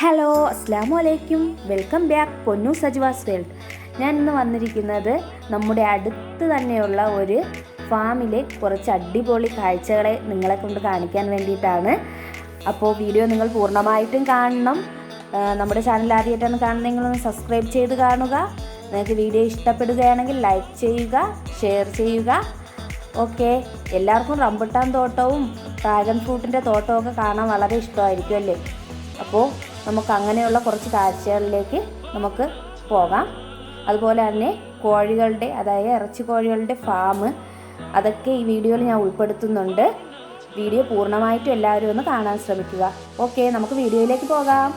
Hello അസ്സാം വലൈക്കും, welcome back പൊന്നു സജ്വാസ് വേൾഡ്. ഞാൻ ഇന്ന് വന്നിരിക്കുന്നത് നമ്മുടെ അടുത്ത് തന്നെയുള്ള ഒരു ഫാമിലെ കുറച്ച് അടിപൊളി കാഴ്ചകളെ നിങ്ങളെ കൊണ്ട് കാണിക്കാൻ വേണ്ടിയിട്ടാണ്. അപ്പോൾ വീഡിയോ നിങ്ങൾ പൂർണ്ണമായിട്ടും കാണണം. നമ്മുടെ ചാനൽ ആദ്യമായിട്ടാണ് കാണുന്നതെങ്കിലൊന്ന് സബ്സ്ക്രൈബ് ചെയ്ത് കാണുക. നിങ്ങൾക്ക് വീഡിയോ ഇഷ്ടപ്പെടുകയാണെങ്കിൽ ലൈക്ക് ചെയ്യുക, ഷെയർ ചെയ്യുക. ഓക്കെ, എല്ലാവർക്കും റംബുട്ടാൻ തോട്ടവും ഡ്രാഗൺ ഫ്രൂട്ടിൻ്റെ തോട്ടമൊക്കെ കാണാൻ വളരെ ഇഷ്ടമായിരിക്കും അല്ലേ? അപ്പോൾ നമുക്ക് അങ്ങനെയുള്ള കുറച്ച് കാഴ്ചകളിലേക്ക് നമുക്ക് പോകാം. അതുപോലെ തന്നെ കോഴികളുടെ, അതായത് ഇറച്ചി കോഴികളുടെ ഫാം, അതൊക്കെ ഈ വീഡിയോയിൽ ഞാൻ ഉൾപ്പെടുത്തുന്നുണ്ട്. വീഡിയോ പൂർണ്ണമായിട്ടും എല്ലാവരും ഒന്ന് കാണാൻ ശ്രമിക്കുക. ഓക്കെ, നമുക്ക് വീഡിയോയിലേക്ക് പോകാം.